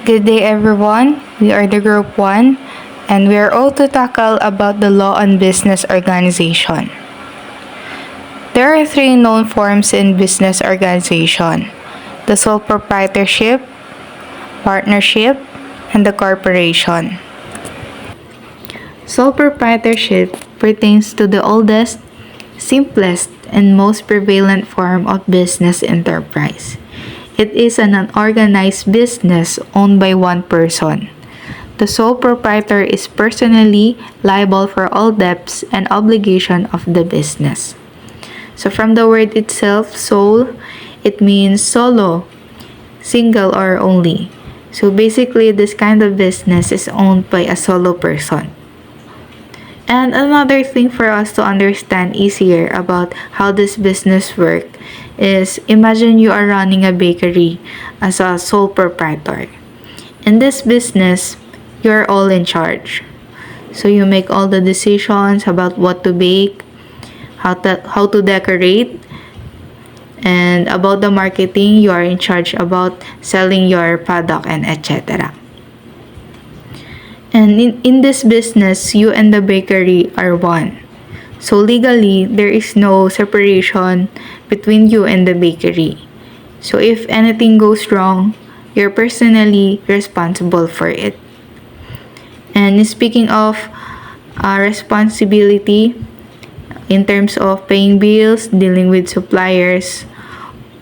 Good day everyone, we are the Group 1 and we are all to tackle about the law on business organization. There are three known forms in business organization: the sole proprietorship, partnership, and the corporation. Sole proprietorship pertains to the oldest, simplest, and most prevalent form of business enterprise. It is an unorganized business owned by one person. The sole proprietor is personally liable for all debts and obligations of the business. So from the word itself, sole, it means solo, single or only. So basically, this kind of business is owned by a solo person. And another thing for us to understand easier about how this business works is imagine you are running a bakery as a sole proprietor. In this business, you're all in charge. So you make all the decisions about what to bake, how to decorate, and about the marketing, you are in charge about selling your product and etc. And in this business, you and the bakery are one. So legally, there is no separation between you and the bakery. So if anything goes wrong, you're personally responsible for it. And speaking of responsibility, in terms of paying bills, dealing with suppliers,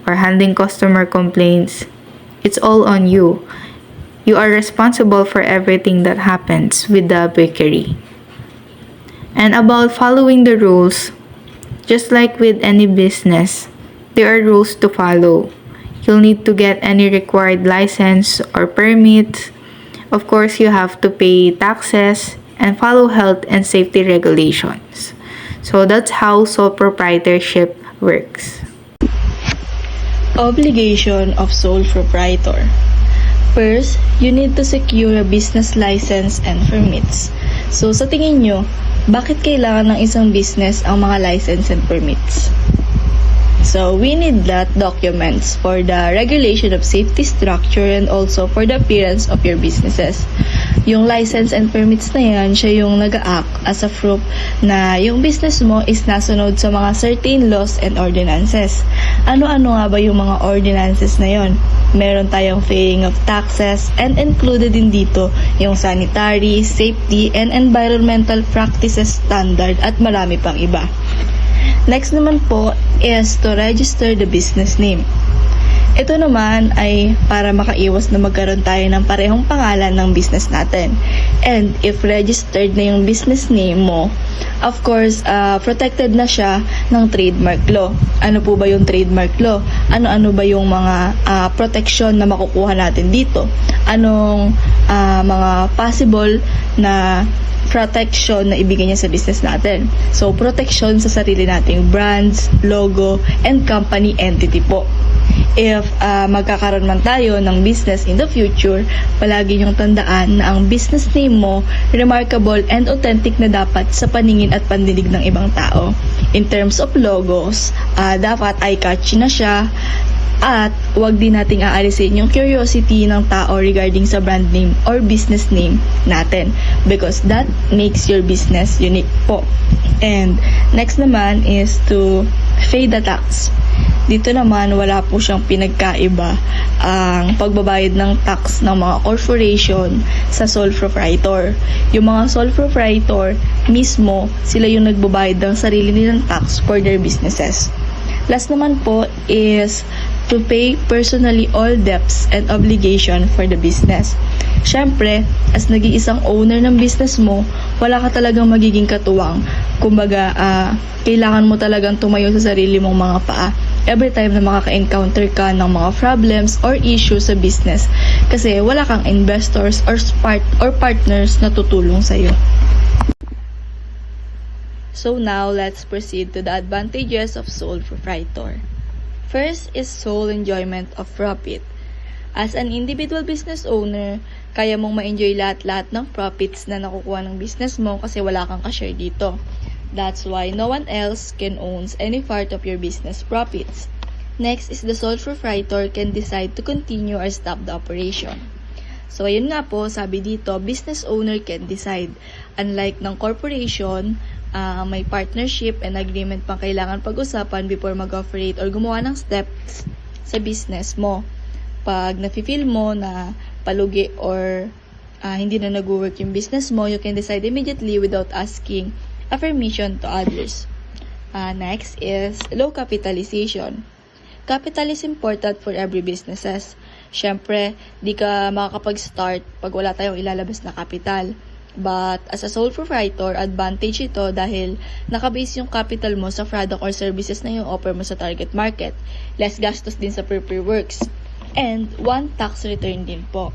or handling customer complaints, it's all on you. You are responsible for everything that happens with the bakery. And about following the rules, just like with any business, there are rules to follow. You'll need to get any required license or permits. Of course, you have to pay taxes and follow health and safety regulations. So that's how sole proprietorship works. Obligation of sole proprietor. First, you need to secure a business license and permits. So sa tingin nyo, bakit kailangan ng isang business ang mga license and permits? So we need that documents for the regulation of safety structure and also for the appearance of your businesses. Yung license and permits na yan, siya yung nag-act as a proof na yung business mo is nasunod sa mga certain laws and ordinances. Ano-ano nga ba yung mga ordinances na yon? Meron tayong paying of taxes and included din dito yung sanitary, safety, and environmental practices standard at marami pang iba. Next naman po is to register the business name. Ito naman ay para makaiwas na magkaroon tayo ng parehong pangalan ng business natin. And if registered na yung business name mo, of course, protected na siya ng trademark law. Ano po ba yung trademark law? Ano-ano ba yung mga protection na makukuha natin dito? Anong mga possible na protection na ibigay niya sa business natin? So, protection sa sarili nating brands, logo, and company entity po. If magkakaroon man tayo ng business in the future, palagi niyong tandaan na ang business name mo remarkable and authentic na dapat sa paningin at pandinig ng ibang tao. In terms of logos, dapat eye-catchy na siya at wag din nating aalisin yung curiosity ng tao regarding sa brand name or business name natin because that makes your business unique po. And next naman is to pay the tax. Dito naman wala po siyang pinagkaiba ang pagbabayad ng tax ng mga corporation sa sole proprietor. Yung mga sole proprietor mismo, sila yung nagbabayad ng sarili nilang tax for their businesses. Last naman po is to pay personally all debts and obligation for the business. Siyempre, as nag-iisang owner ng business mo, wala ka talagang magiging katuwang. Kumbaga, kailangan mo talagang tumayo sa sarili mong mga paa every time na makaka-encounter ka ng mga problems or issues sa business kasi wala kang investors or partners na tutulong sa'yo. So now, let's proceed to the advantages of sole proprietor. First is sole enjoyment of profit. As an individual business owner, kaya mong ma-enjoy lahat-lahat ng profits na nakukuha ng business mo kasi wala kang ka-share dito. That's why no one else can own any part of your business profits. Next is the sole proprietor can decide to continue or stop the operation. So, ayun nga po, sabi dito, business owner can decide. Unlike ng corporation, may partnership and agreement pang kailangan pag-usapan before mag-operate or gumawa ng steps sa business mo. Pag nafe-feel mo na palugi or hindi na nag-work yung business mo, you can decide immediately without asking affirmation to others. Next is low capitalization. Capital is important for every businesses. Siyempre, di ka makakapag-start pag wala tayong ilalabas na capital. But as a sole proprietor, advantage ito dahil nakabase yung capital mo sa product or services na yung offer mo sa target market. Less gastos din sa prepare works. And one tax return din po.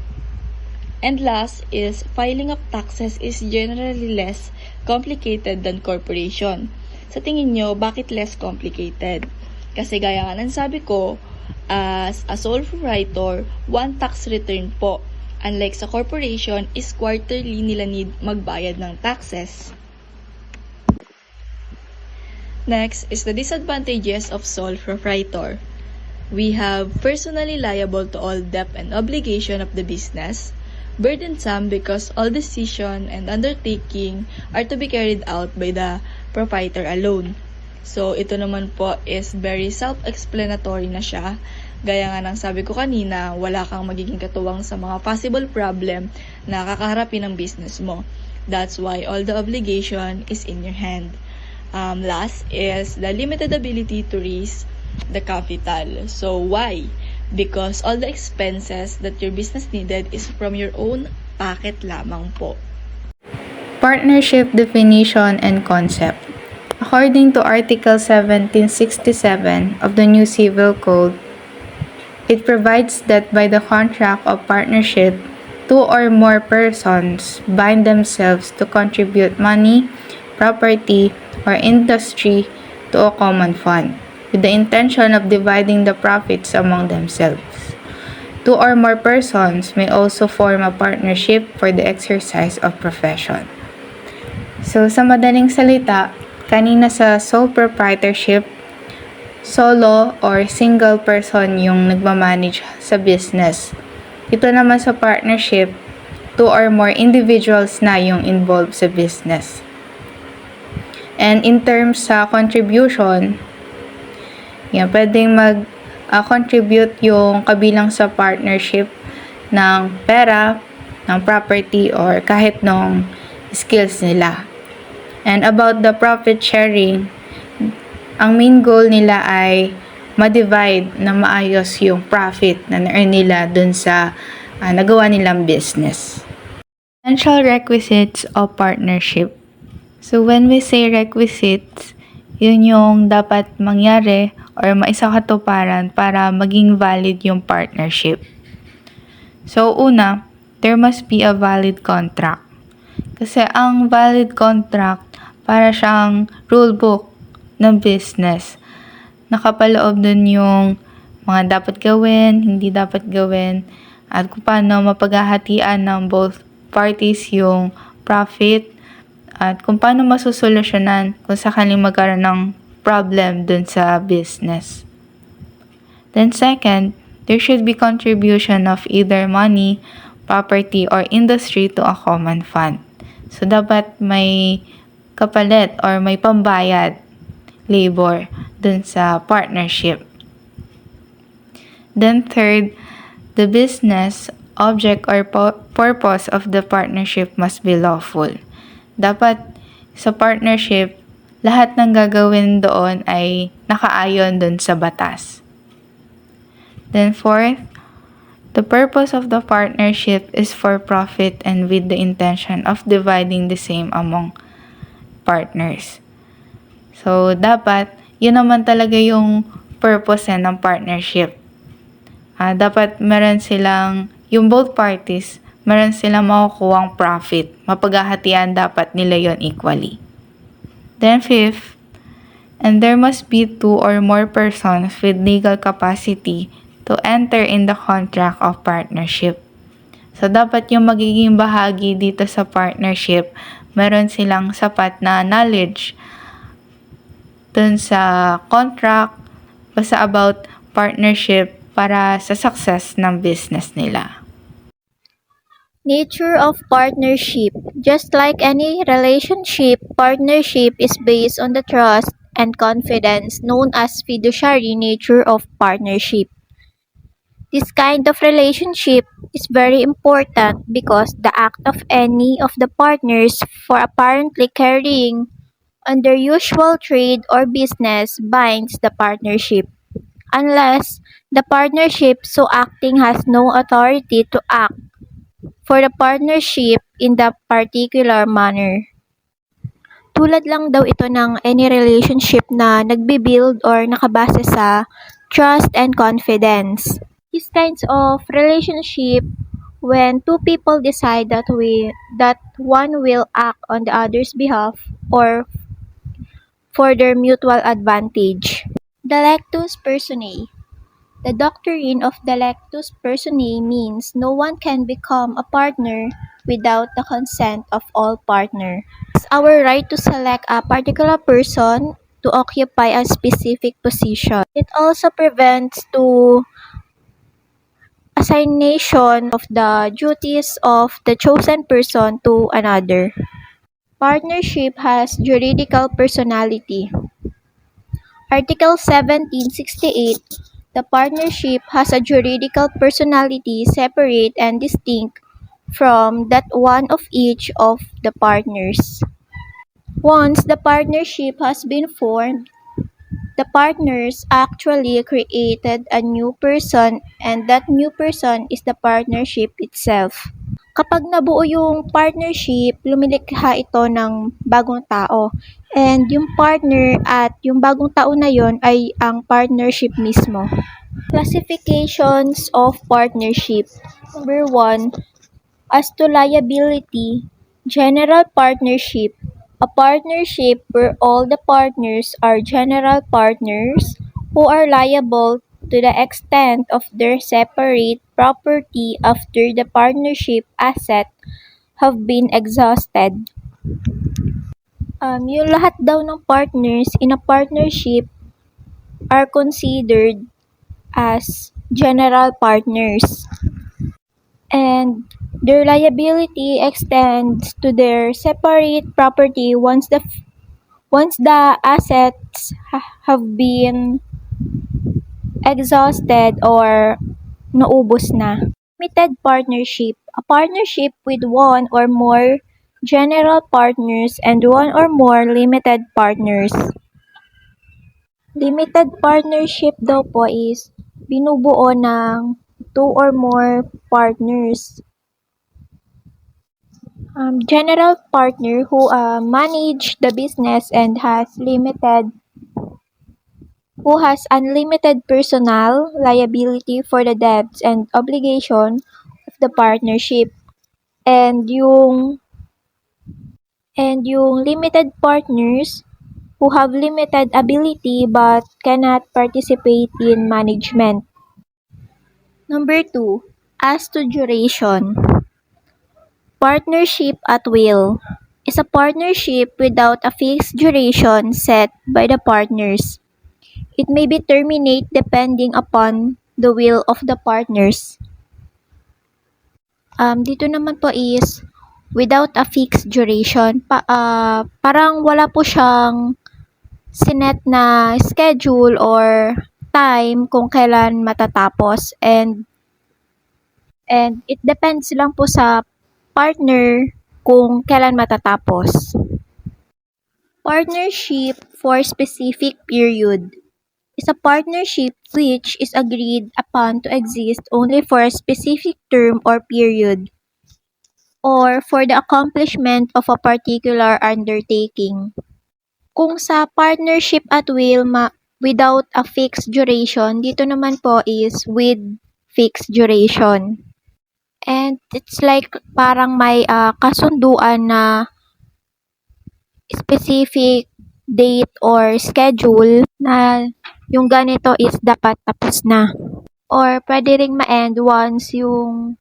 And last is filing of taxes is generally less complicated than corporation. Sa tingin nyo, bakit less complicated? Kasi gaya nga ng sabi ko, as a sole proprietor, one tax return po. Unlike sa corporation, is quarterly nila need magbayad ng taxes. Next is the disadvantages of sole proprietor. We have personally liable to all debt and obligation of the business, burdensome because all decision and undertaking are to be carried out by the proprietor alone. So, ito naman po is very self-explanatory na siya. Gaya nga ng sabi ko kanina, wala kang magiging katuwang sa mga possible problem na kakaharapin ng business mo. That's why all the obligation is in your hand. Last is the limited ability to raise the capital. So, why? Because all the expenses that your business needed is from your own pocket lamang po. Partnership definition and concept. According to Article 1767 of the New Civil Code, it provides that by the contract of partnership, two or more persons bind themselves to contribute money, property, or industry to a common fund, with the intention of dividing the profits among themselves. Two or more persons may also form a partnership for the exercise of profession. So, sa madaling salita, kanina sa sole proprietorship, solo or single person yung nagmamanage sa business. Ito naman sa partnership, two or more individuals na yung involved sa business. And in terms sa contribution, yan, pwedeng mag-contribute yung kabilang sa partnership ng pera, ng property, or kahit ng skills nila. And about the profit sharing, ang main goal nila ay ma-divide na maayos yung profit na na-earn nila dun sa nagawa nilang business. Essential requisites of partnership. So when we say requisites, yun yung dapat mangyari or maisakatuparan para maging valid yung partnership. So una, there must be a valid contract. Kasi ang valid contract, para siyang rule book ng business. Nakapaloob dun yung mga dapat gawin, hindi dapat gawin, at kung paano mapaghahatian ng both parties yung profit, at kung paano masusolusyonan kung sakaling magkaroon ng problem dun sa business. Then second, there should be contribution of either money, property, or industry to a common fund. So dapat may kapalit or may pambayad labor dun sa partnership. Then third, the business, object, or purpose of the partnership must be lawful. Dapat sa partnership, lahat ng gagawin doon ay nakaayon dun sa batas. Then fourth, the purpose of the partnership is for profit and with the intention of dividing the same among partners. So, dapat, yun naman talaga yung purpose ng partnership. Dapat meron silang, yung both parties, meron silang makukuhang profit. Mapaghahatian dapat nila yon equally. Then fifth, and there must be two or more persons with legal capacity to enter in the contract of partnership. So, dapat yung magiging bahagi dito sa partnership, meron silang sapat na knowledge dun sa contract, basta about partnership para sa success ng business nila. Nature of partnership. Just like any relationship, partnership is based on the trust and confidence known as fiduciary nature of partnership. This kind of relationship is very important because the act of any of the partners for apparently carrying on their usual trade or business binds the partnership, unless the partnership so acting has no authority to act for the partnership in the particular manner. Tulad lang daw ito ng any relationship na nagbi-build or nakabase sa trust and confidence. These kinds of relationship when two people decide that one will act on the other's behalf or for their mutual advantage. Delectus personae. The doctrine of delectus personae means no one can become a partner without the consent of all partners. It's our right to select a particular person to occupy a specific position. It also prevents to assignation of the duties of the chosen person to another. Partnership has juridical personality. Article 1768. The partnership has a juridical personality separate and distinct from that one of each of the partners. Once the partnership has been formed, the partners actually created a new person and that new person is the partnership itself. Kapag nabuo yung partnership, lumilikha ito ng bagong tao. And yung partner at yung bagong tao na yon ay ang partnership mismo. Classifications of partnership. Number 1, as to liability, general partnership. A partnership where all the partners are general partners who are liable to the extent of their separate property after the partnership asset have been exhausted. Yung lahat daw ng partners in a partnership are considered as general partners. And their liability extends to their separate property once the assets have been exhausted or naubos na. Limited partnership. A partnership with one or more general partners and one or more limited partners. Limited partnership daw po is binubuo ng 2 or more partners. General partner who manage the business and who has unlimited personal liability for the debts and obligation of the partnership. And yung limited partners who have limited ability but cannot participate in management. Number 2, as to duration. Partnership at will is a partnership without a fixed duration set by the partners. It may be terminated depending upon the will of the partners. Dito naman po is without a fixed duration. Parang wala po siyang sinet na schedule or time kung kailan matatapos and it depends lang po sa partner kung kailan matatapos. Partnership for specific period is a partnership which is agreed upon to exist only for a specific term or period or for the accomplishment of a particular undertaking. Kung sa partnership at will without a fixed duration, dito naman po is with fixed duration. And it's like parang may kasunduan na specific date or schedule na yung ganito is dapat tapos na. Or pwede ring ma-end once yung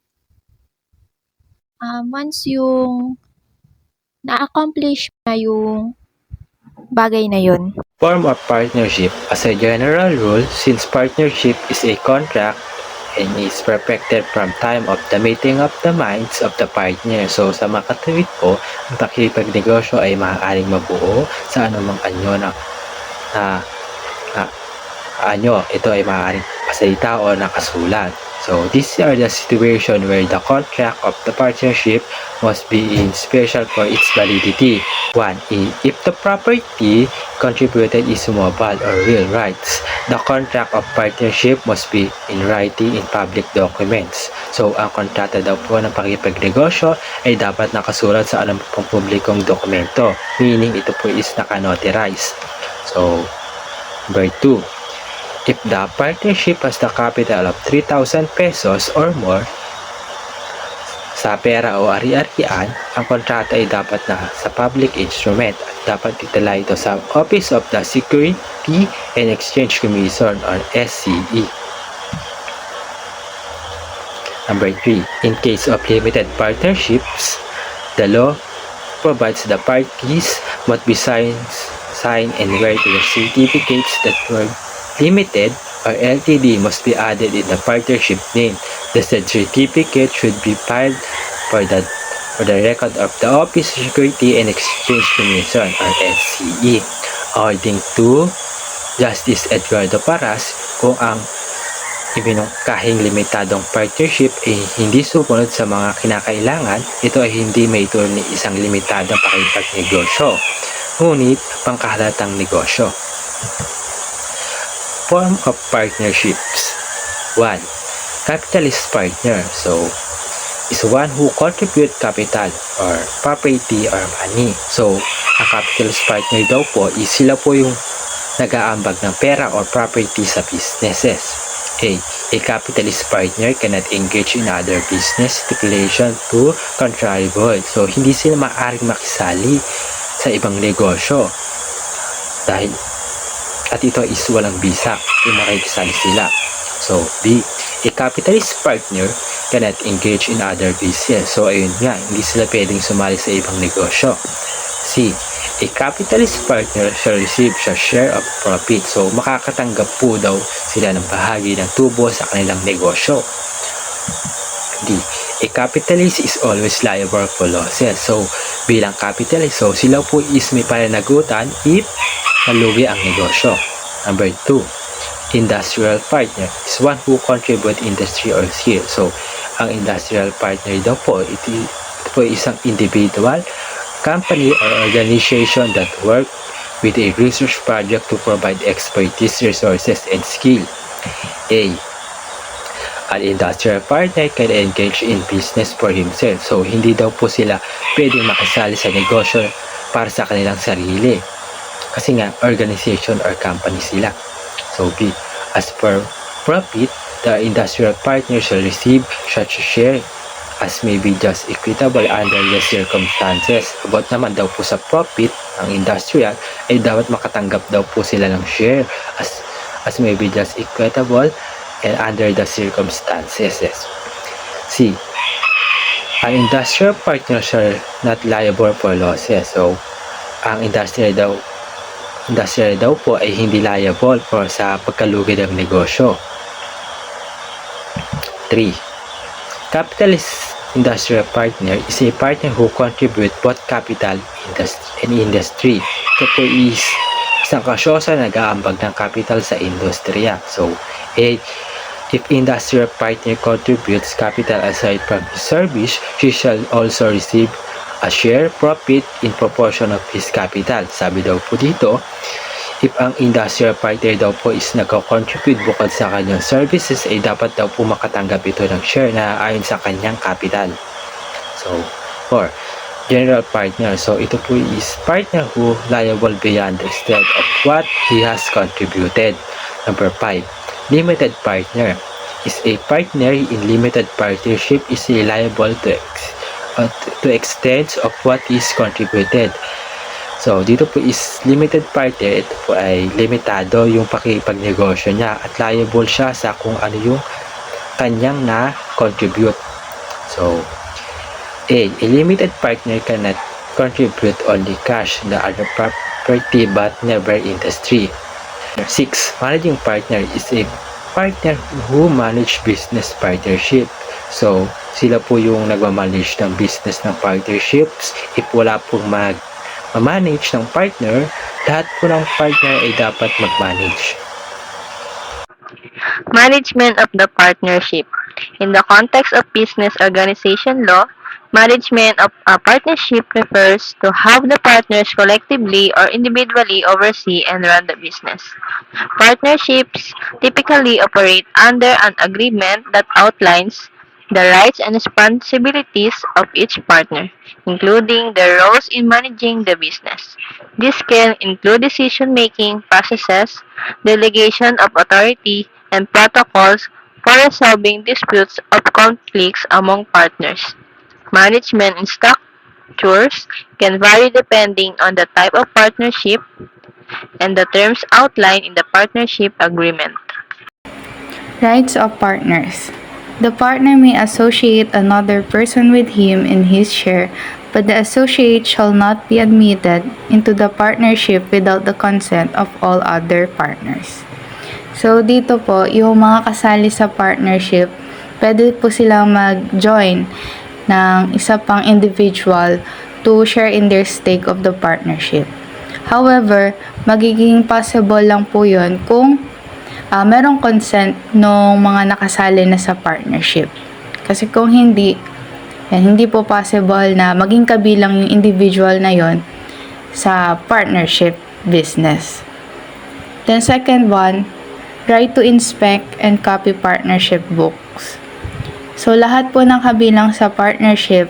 na-accomplish na yung bagay na yun. Form of partnership. As a general rule, since partnership is a contract, and is perfected from time of the meeting of the minds of the partner. So sa mga katuwid po, ang pakikipagnegosyo ay maaaring mabuo sa anumang anyo na ito ay maaaring pasalita o nakasulat. So these are the situation where the contract of the partnership must be in special for its validity. 1. If the property contributed is mobile or real rights, the contract of partnership must be in writing in public documents. So ang kontrata daw po ng pakikipagnegosyo ay dapat nakasulat sa anumang publikong dokumento, meaning ito po is naka-notarize. So number 2. If the partnership has the capital of 3,000 pesos or more sa pera o ari-arian, ang kontrata ay dapat na sa public instrument at dapat itala ito sa Office of the Security and Exchange Commission or SCE. Number 3. In case of limited partnerships, the law provides the parties must be signed and write the certificates that were limited or LTD must be added in the partnership name. The said certificate should be filed for the record of the Office of Security and Exchange Commission or SCE. According to Justice Edgardo Paras, kung ang ibinungkahing limitadong partnership ay hindi sumunod sa mga kinakailangan, ito ay hindi may ituring ni isang limitadong pakikipagnegosyo, ngunit pangkahalatang negosyo. Form of partnerships. 1. Capitalist partner. So, is one who contribute capital or property or money. So, ang capitalist partner daw po is sila po yung nag-aambag ng pera or property sa businesses. A capitalist partner cannot engage in other business stipulation to contrary void. So, hindi sila maaaring makisali sa ibang negosyo. At ito is walang bisa kung makikisali sila. So, B. A capitalist partner cannot engage in other business. So, ayun nga, hindi sila pwedeng sumali sa ibang negosyo. C. A capitalist partner shall receive a share of profit. So, makakatanggap po daw sila ng bahagi ng tubo sa kanilang negosyo. D. A capitalist is always liable for losses. So, bilang capitalist, so sila po is may pananagutan if malugi ang negosyo. Number 2. Industrial partner is one who contribute industry or skill. So, ang industrial partner daw po, ito po isang individual, company or organization that work with a research project to provide expertise, resources, and skill. A. An industrial partner can engage in business for himself. So, hindi daw po sila pwedeng makasali sa negosyo para sa kanilang sarili. Kasi nga, organization or company sila. So, B. As per profit, the industrial partner shall receive such a share as may be just equitable under the circumstances. About naman daw po sa profit, ang industrial, ay dapat makatanggap daw po sila ng share as may be just equitable and under the circumstances. C. An industrial partner shall not liable for losses. So, ang industrial daw po ay hindi liable for sa pagkalugi ng negosyo. 3. Capitalist industrial partner is a partner who contribute both capital and industry. Ito po is isang kasyosa na nag-aambag ng capital sa industriya. So, if industrial partner contributes capital aside from his service, she shall also receive a share profit in proportion of his capital. Sabi daw po dito, if ang industrial partner daw po is nagko-contribute bukod sa kanyang services, ay dapat daw po makatanggap ito ng share na ayon sa kanyang capital. So, 4. General partner. So, ito po is partner who liable beyond the extent of what he has contributed. Number 5. Limited partner is a partner in limited partnership is liable to extent of what is contributed. So, dito po is limited partner, ito po ay limitado yung pakikipagnegosyo niya at liable siya sa kung ano yung kanyang na-contribute. So, A limited partner cannot contribute only cash, the other property but never industry. 6. Managing partner is a partner who manage business partnership. So, sila po yung nagmamanage ng business ng partnerships. If wala pong manage ng partner, lahat po ng partner ay dapat mag-manage. Management of the partnership. In the context of business organization law, management of a partnership refers to how the partners collectively or individually oversee and run the business. Partnerships typically operate under an agreement that outlines the rights and responsibilities of each partner, including their roles in managing the business. This can include decision-making processes, delegation of authority, and protocols for resolving disputes of conflicts among partners. Management and structures can vary depending on the type of partnership and the terms outlined in the partnership agreement. Rights of partners. The partner may associate another person with him in his share, but the associate shall not be admitted into the partnership without the consent of all other partners. So, dito po, yung mga kasali sa partnership, pwede po silang mag-join ng isa pang individual to share in their stake of the partnership. However, magiging possible lang po yun kung merong consent ng mga nakasali na sa partnership. Kasi kung hindi, hindi po possible na maging kabilang yung individual na yon sa partnership business. Then second one, right to inspect and copy partnership books. So lahat po ng kabilang sa partnership,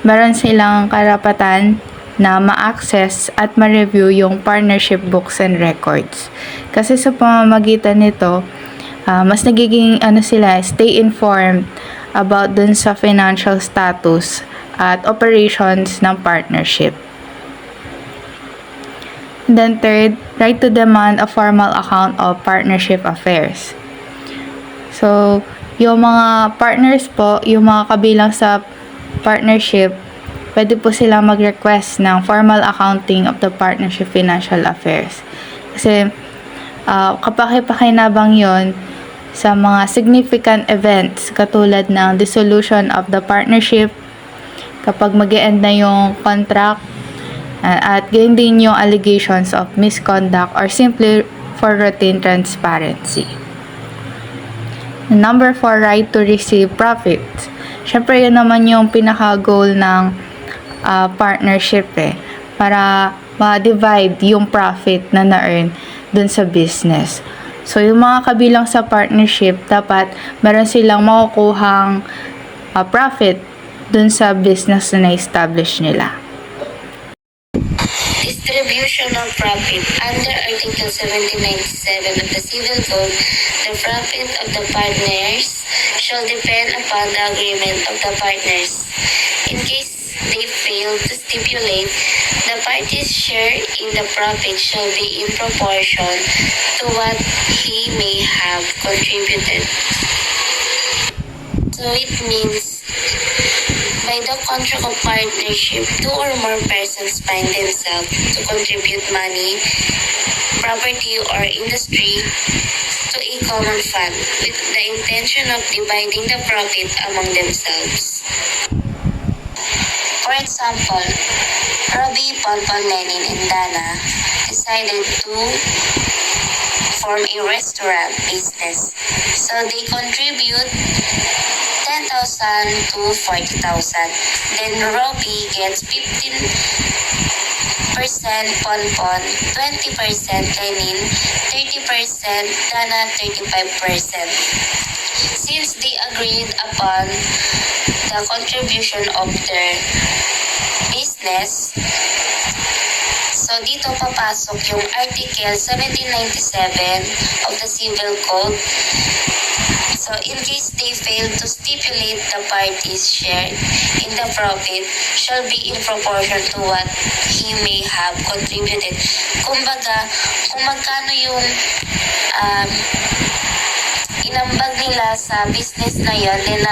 meron silang karapatan na ma-access at ma-review yung partnership books and records. Kasi sa pamamagitan nito, mas nagiging stay informed about dun sa financial status at operations ng partnership. And then third, right to demand a formal account of partnership affairs. So, yung mga partners po, yung mga kabilang sa partnership, pwede po sila mag-request ng formal accounting of the partnership financial affairs. Kasi kapaki-pakinabang yon sa mga significant events katulad ng dissolution of the partnership, kapag mag-e-end na yung contract, at gain din yung allegations of misconduct or simply for routine transparency. Number 4, right to receive profits. Syempre yun naman yung pinaka-goal ng partnership para ma-divide yung profit na na-earn dun sa business. So, yung mga kabilang sa partnership, dapat meron silang makukuhang profit dun sa business na na-establish nila. Distribution of profit. Under Article 1797 of the Civil Code, the profit of the partners shall depend upon the agreement of the partners. In case they fail to stipulate, the parties' share in the profit shall be in proportion to what he may have contributed. So it means, by the contract of partnership, 2 or more persons find themselves to contribute money, property, or industry to a common fund with the intention of dividing the profit among themselves. For example, Robbie, Paul, Lenin, and Dana decided to form a restaurant business. So they contribute 10,000 to 40,000. Then Robbie gets 15%, Paul, 20%, Lenin, 30%, Dana, 35%. Since they agreed upon the contribution of their business, so dito papasok yung Article 1797 of the Civil Code. So in case they fail to stipulate, the parties' share in the profit shall be in proportion to what he may have contributed. Kumbaga, kung magkano yung inambag nila sa business na yun, then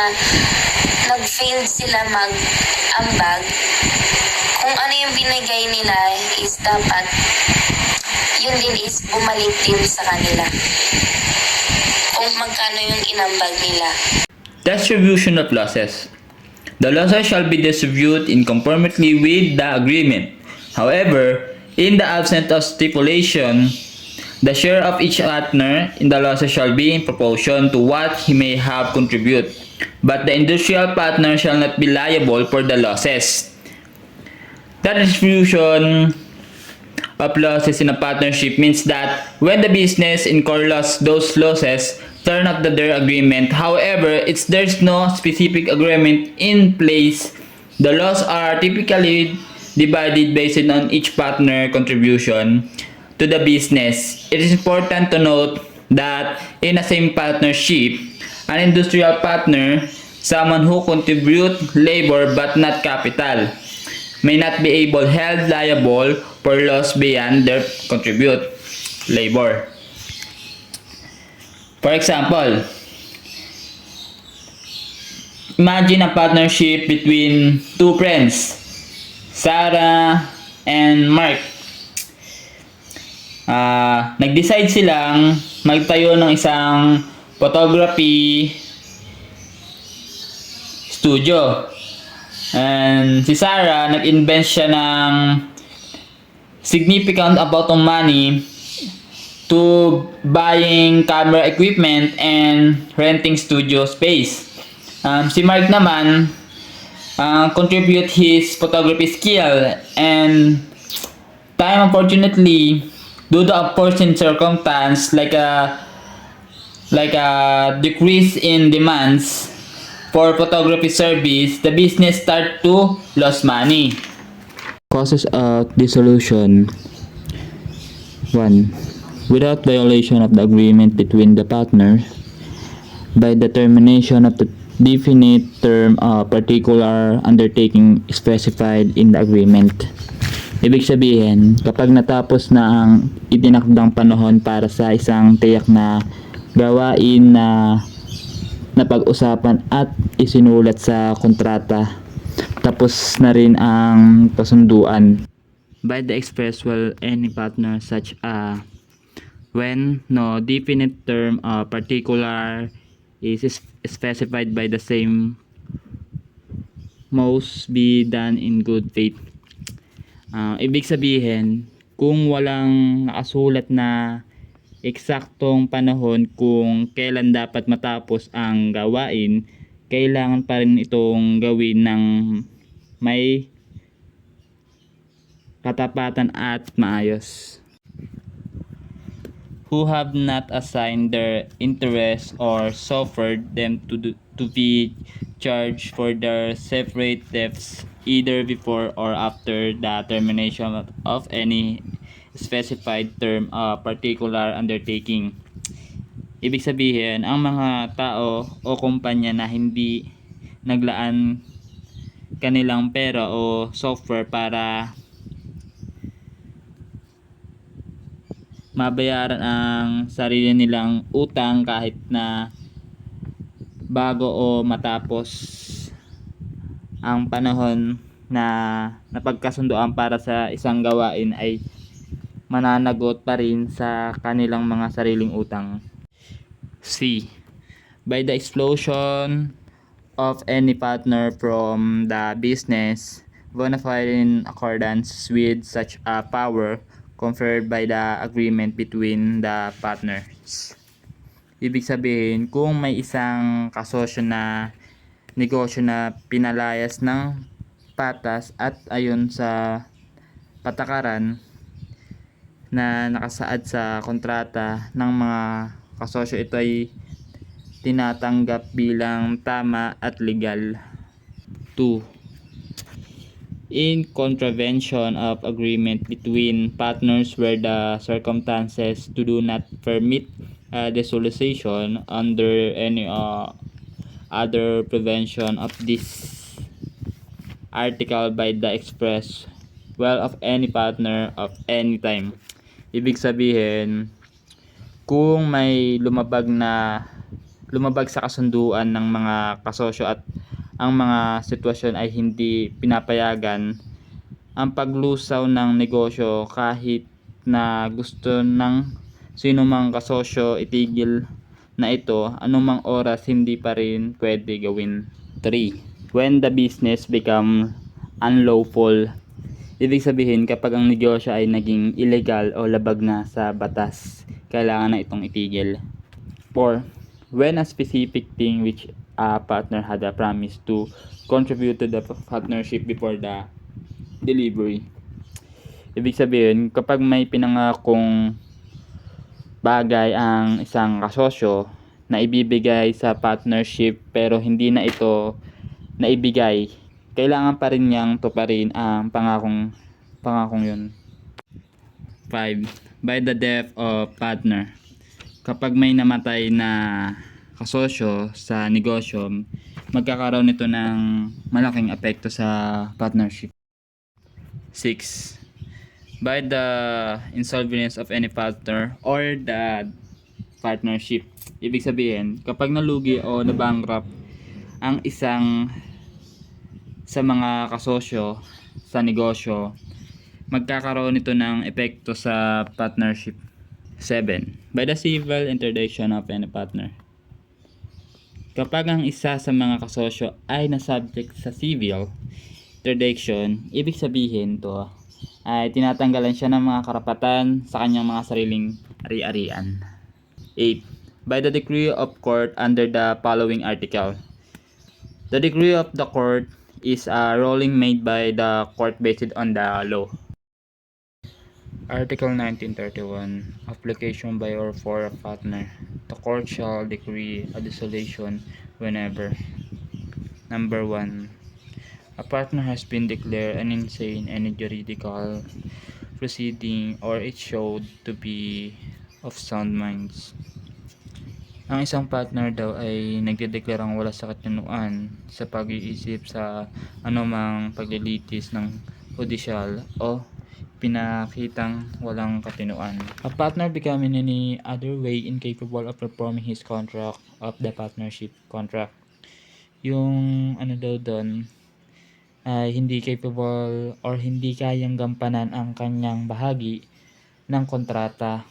nag-failed sila mag-ambag, kung ano yung binigay nila is dapat yun din is bumalik din sa kanila. kung magkano yung inambag nila. Distribution of losses. The losses shall be distributed in conformity with the agreement. However, in the absence of stipulation, the share of each partner in the losses shall be in proportion to what he may have contributed, but the industrial partner shall not be liable for the losses. The distribution of losses in a partnership means that when the business incur those losses turn up their agreement. However, there's no specific agreement in place. The loss are typically divided based on each partner contribution to the business. It is important to note that in a same partnership, an industrial partner, someone who contribute labor but not capital, may not be held liable for loss beyond their contribute labor. For example, imagine a partnership between two friends, Sarah and Mark. Nag-decide silang magtayo ng isang photography studio. And si Sarah, nag-invest siya ng significant amount of money to buying camera equipment and renting studio space. Si Mark naman, contribute his photography skill and time. Unfortunately, due to unforeseen circumstance like a decrease in demands for photography service, the business start to lose money. Causes of dissolution. 1. Without violation of the agreement between the partners, by the termination of the definite term of particular undertaking specified in the agreement. Ibig sabihin, kapag natapos na ang itinakdang panahon para sa isang tiyak na gawain na napag-usapan at isinulat sa kontrata, tapos na rin ang kasunduan by the express will any partner such a when no definite term particular is specified by the same must be done in good faith. Ibig sabihin, kung walang nakasulat na eksaktong panahon kung kailan dapat matapos ang gawain, kailangan pa rin itong gawin ng may katapatan at maayos. Who have not assigned their interest or suffered them to be charged for their separate debts either before or after the termination of any specified term of particular undertaking. Ibig sabihin, ang mga tao o kumpanya na hindi naglaan kanilang pera o software para mabayaran ang sarili nilang utang kahit na bago o matapos ang panahon na napagkasunduan para sa isang gawain ay mananagot pa rin sa kanilang mga sariling utang. C. By the explosion of any partner from the business bona fide in accordance with such a power conferred by the agreement between the partners. Ibig sabihin, kung may isang kasosyo na negosyo na pinalayas ng patas at ayon sa patakaran na nakasaad sa kontrata ng mga kasosyo, ito ay tinatanggap bilang tama at legal. 2. In contravention of agreement between partners where the circumstances do not permit dissolution under any other prevention of this article by the express will of any partner of any time. Ibig sabihin, kung may lumabag sa kasunduan ng mga kasosyo at ang mga sitwasyon ay hindi pinapayagan ang paglusaw ng negosyo kahit na gusto ng sino mang kasosyo itigil na ito, anumang oras hindi pa rin pwede gawin. 3. When the business become unlawful. Ibig sabihin, kapag ang negosyo ay naging illegal o labag na sa batas, kailangan na itong itigil. 4. When a specific thing which a partner had a promise to contribute to the partnership before the delivery. Ibig sabihin, kapag may pinangakong bagay ang isang kasosyo na ibibigay sa partnership pero hindi na ito naibigay, kailangan pa rin niyang tuparin ang pangakong yun. 5. By the death of partner. Kapag may namatay na kasosyo sa negosyo, magkakaroon nito ng malaking epekto sa partnership. 6. By the insolvency of any partner or the partnership. Ibig sabihin, kapag nalugi o nabankrupt ang isang sa mga kasosyo sa negosyo, magkakaroon nito ng epekto sa partnership. 7. By the civil interdiction of any partner. Kapag ang isa sa mga kasosyo ay nasubject sa civil interdiction, ibig sabihin to ay tinatanggalan siya ng mga karapatan sa kanyang mga sariling ari-arian. 8. By the decree of court under the following article. The decree of the court is a ruling made by the court based on the law. Article 1931. Application by or for a partner. The court shall decree a dissolution whenever. Number 1. A partner has been declared an insane in a juridical proceeding or is showed to be of sound minds. Ang isang partner daw ay nagdedeklarang wala sa katinuan sa pag-iisip sa anumang paglilitis ng hudisyal o pinakitang walang katinuan. A partner becoming in any other way incapable of performing his contract of the partnership contract. Yung daw doon ay hindi capable or hindi kayang gampanan ang kanyang bahagi ng kontrata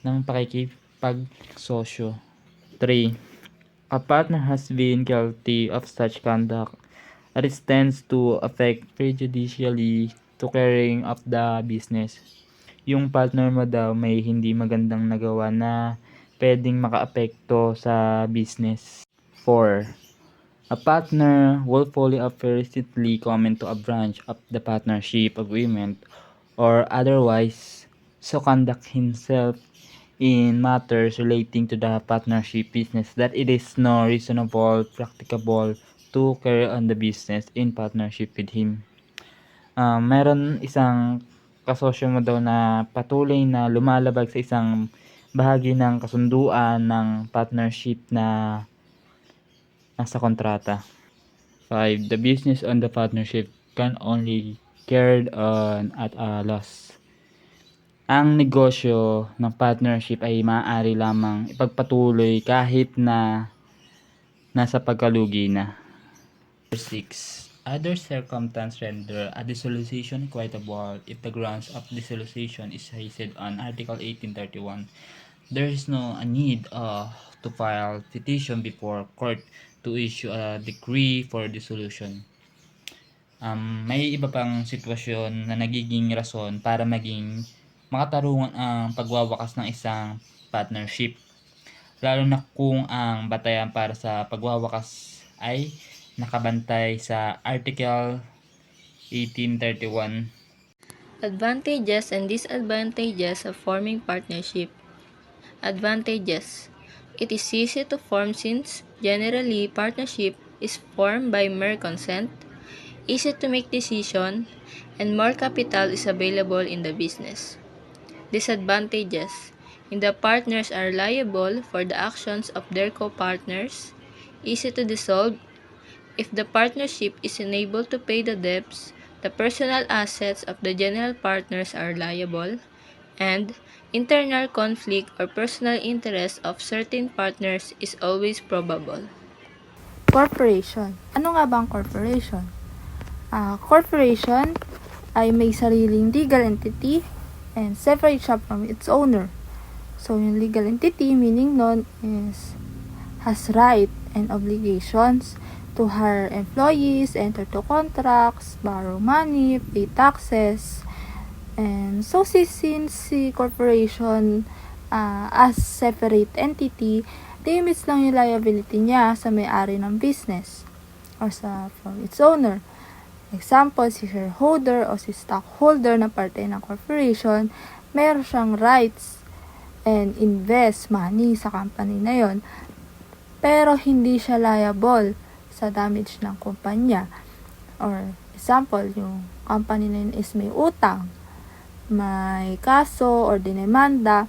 ng pakikipagsosyo. 3. A partner has been guilty of such conduct that it tends to affect prejudicially to carrying of the business. Yung partner mo daw may hindi magandang nagawa na pwedeng makaapekto sa business. 4. A partner willfully or persistently comment to a branch of the partnership agreement or otherwise so conduct himself in matters relating to the partnership business that it is no reasonable practicable to carry on the business in partnership with him. Meron isang kasosyo mo daw na patuloy na lumalabag sa isang bahagi ng kasunduan ng partnership na nasa kontrata. 5. The business on the partnership can only carried on at a loss. Ang negosyo ng partnership ay maaari lamang ipagpatuloy kahit na nasa pagkalugi na. 6. Other circumstances render a dissolution equitable if the grounds of dissolution is raised on Article 1831. There is no need to file petition before court to issue a decree for dissolution. May iba pang sitwasyon na nagiging rason para maging makatarungan ang pagwawakas ng isang partnership, lalo na kung ang batayan para sa pagwawakas ay nakabantay sa Article 1831. Advantages and disadvantages of forming partnership. Advantages. It is easy to form since generally partnership is formed by mere consent, easy to make decision, and more capital is available in the business. Disadvantages. The partners are liable for the actions of their co-partners, easy to dissolve. If the partnership is unable to pay the debts, the personal assets of the general partners are liable, and internal conflict or personal interest of certain partners is always probable. Corporation. Ano nga ba ang corporation? Corporation ay may sariling legal entity and separate siya from its owner. So, yung legal entity, meaning nun is has right and obligations to hire employees, enter to contracts, borrow money, pay taxes. And so, since si corporation as separate entity, limits lang yung liability niya sa may-ari ng business or from its owner. Example, si shareholder o si stockholder na parte ng corporation, meron siyang rights and invest money sa company na yon, pero hindi siya liable sa damage ng kumpanya. Or example, yung company na yun is may utang, may kaso or dinemanda,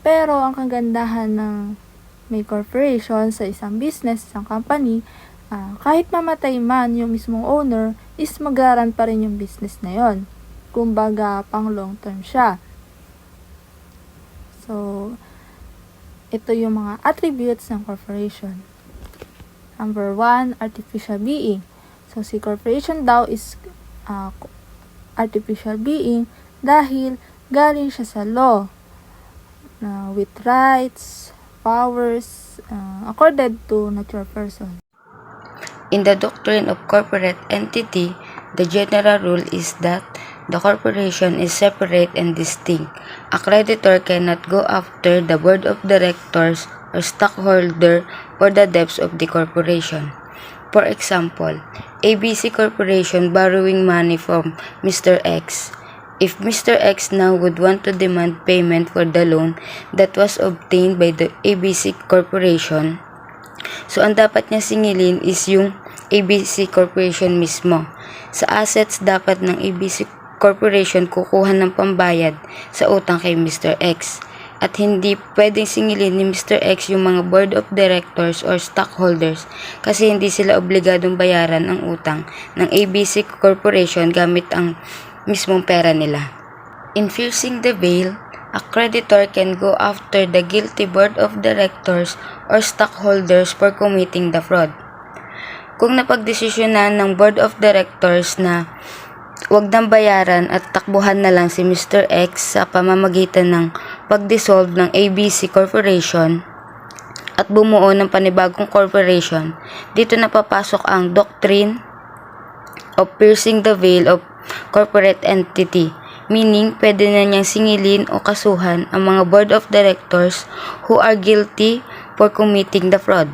pero ang kagandahan ng may corporation sa isang business, isang company, kahit mamatay man yung mismong owner, is mag-run pa rin yung business na yon. Kumbaga, pang long term siya. So, ito yung mga attributes ng corporation. Number 1, artificial being. So, si corporation daw is artificial being dahil galing siya sa law with rights, powers, accorded to natural person. In the doctrine of corporate entity, the general rule is that the corporation is separate and distinct. A creditor cannot go after the board of directors or stockholder for the debts of the corporation. For example, ABC Corporation borrowing money from Mr. X. If Mr. X now would want to demand payment for the loan that was obtained by the ABC Corporation, so ang dapat niya singilin is yung ABC Corporation mismo. Sa assets dapat ng ABC Corporation kukuha ng pambayad sa utang kay Mr. X. At hindi pwedeng singilin ni Mr. X yung mga board of directors or stockholders kasi hindi sila obligadong bayaran ang utang ng ABC Corporation gamit ang mismong pera nila. In piercing the veil, a creditor can go after the guilty board of directors or stockholders for committing the fraud. Kung napagdesisyonan ng board of directors na wag nang bayaran at takbuhan na lang si Mr. X sa pamamagitan ng pag-dissolve ng ABC Corporation at bumuo ng panibagong corporation, dito na papasok ang doctrine of piercing the veil of corporate entity, meaning pwede na niyang singilin o kasuhan ang mga board of directors who are guilty for committing the fraud.